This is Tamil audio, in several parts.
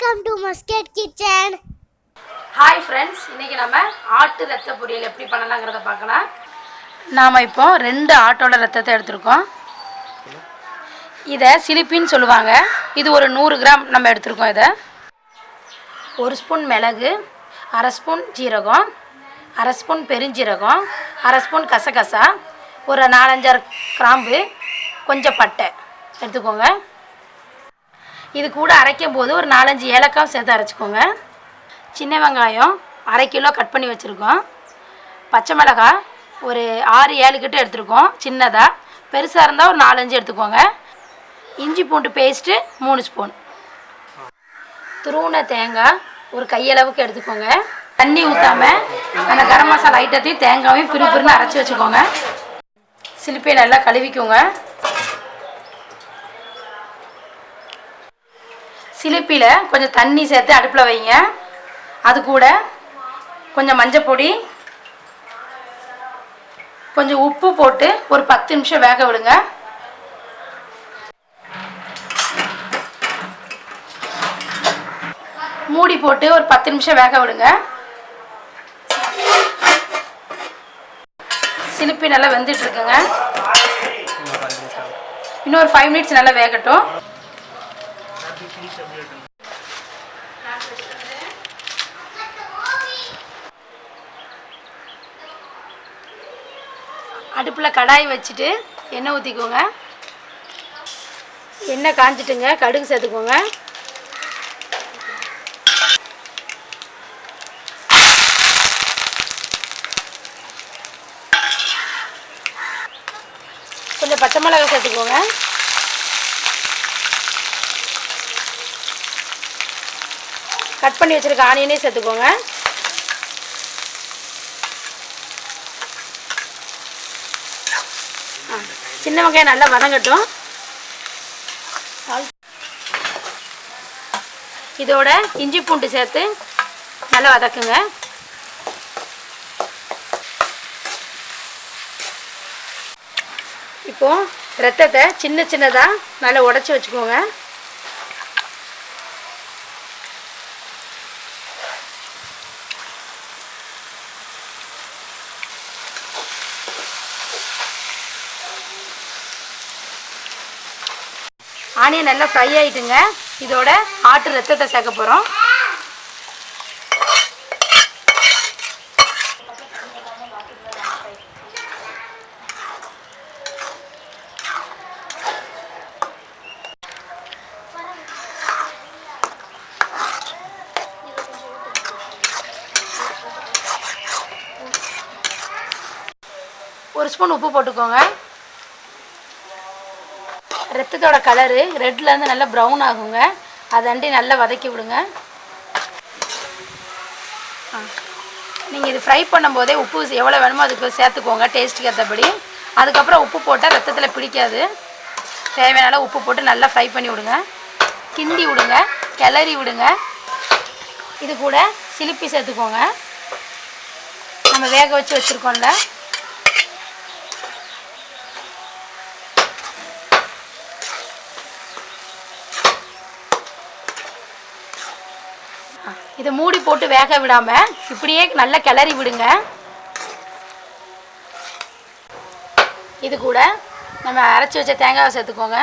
Welcome to Muscat kitchen. Hi friends, இன்றைக்கி நம்ம ஆட்டு ரத்த பொரியல் எப்படி பண்ணலாங்கிறத பார்க்கலாம். நாம் இப்போ 2 ஆட்டோட ரத்தத்தை எடுத்துருக்கோம். இதை சிலிப்பின்னு சொல்லுவாங்க. இது ஒரு 100 கிராம் நம்ம எடுத்துருக்கோம். இதை 1 ஸ்பூன் மிளகு, 1/2 ஸ்பூன் ஜீரகம், 1/2 ஸ்பூன் பெருஞ்சீரகம், 1/2 ஸ்பூன் கசகசா, ஒரு 4-5 கிராம்பு, கொஞ்சம் பட்டை எடுத்துக்கோங்க. இது கூட அரைக்கும் போது ஒரு 4-5 ஏலக்காய் சேர்த்து அரைச்சிக்கோங்க. சின்ன வெங்காயம் 1/2 கிலோ கட் பண்ணி வச்சுருக்கோம். பச்சை மிளகாய் ஒரு 6-7 கிட்ட எடுத்துருக்கோம் சின்னதாக. பெருசாக இருந்தால் ஒரு 4-5 எடுத்துக்கோங்க. இஞ்சி பூண்டு பேஸ்ட்டு 3 ஸ்பூன். துருவின தேங்காய் ஒரு கையளவுக்கு எடுத்துக்கோங்க. தண்ணி ஊற்றாமல் அந்த கரம் மசாலா ஐட்டத்தையும் தேங்காயும் பிரின்னு அரைச்சி வச்சுக்கோங்க. சிலிப்பியை நல்லா கழுவிக்கோங்க. சிலிப்பியில் கொஞ்சம் தண்ணி சேர்த்து அடுப்பில் வைங்க. அது கூட கொஞ்சம் மஞ்சள் பொடி, கொஞ்சம் உப்பு போட்டு ஒரு 10 நிமிஷம் வேக விடுங்க. மூடி போட்டு ஒரு 10 நிமிஷம் வேக விடுங்க. சிலிப்பி நல்லா வெந்துட்டு இருக்குங்க. இன்னும் ஒரு 5 மினிட்ஸ் நல்லா வேகட்டும். அடுப்பில் கடாய் வச்சுட்டு எண்ணெய் ஊற்றிக்கோங்க. எண்ணெய் காஞ்சிட்டுங்க. கடுகு சேர்த்துக்கோங்க. கொஞ்சம் பச்சை மிளகாய் சேர்த்துக்கோங்க. கட் பண்ணி வச்சுருக்க ஆனியனே சேர்த்துக்கோங்க. சின்ன வெங்காயம் நல்லா வதங்கட்டும். இதோட இஞ்சி பூண்டு சேர்த்து நல்லா வதக்குங்க. இப்போ ரத்தத்தை சின்ன சின்னதாக நல்லா உடச்சி வச்சுக்கோங்க. ஆனியன் நல்லா ஃப்ரை ஆகிட்டுங்க. இதோட ஆட்டு ரத்தத்தை சேர்க்க போகிறோம். ஒரு ஸ்பூன் உப்பு போட்டுக்கோங்க. ரத்தத்தோட கலரு ரெட்லேருந்து நல்லா ப்ரௌன் ஆகுங்க. அதாண்டி நல்லா வதக்கி விடுங்க. நீங்கள் இது ஃப்ரை பண்ணும்போதே உப்பு எவ்வளோ வேணுமோ அதுக்கு சேர்த்துக்கோங்க, டேஸ்ட்டுக்கு ஏற்றபடி. அதுக்கப்புறம் உப்பு போட்டால் ரத்தத்தில் பிடிக்காது. தேவையான உப்பு போட்டு நல்லா ஃப்ரை பண்ணி விடுங்க. கிண்டி விடுங்க, கிளறி விடுங்க. இது கூட சிலிப்பி சேர்த்துக்கோங்க. நம்ம வேக வச்சு வச்சுருக்கோம்ல, இதை மூடி போட்டு வேக விடாமல் இப்படியே நல்லா கிளறி விடுங்க. இது கூட நம்ம அரைச்சி வச்ச தேங்காவை சேர்த்துக்கோங்க.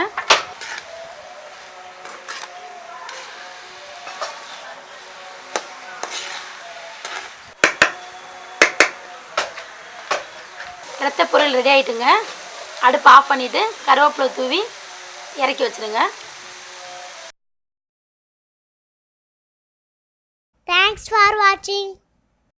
ரத்த பொரியல் ரெடி ஆகிட்டுங்க. அடுப்பு ஆஃப் பண்ணிவிட்டு கருவேப்பிலை தூவி இறக்கி வச்சுருங்க. Thanks for watching.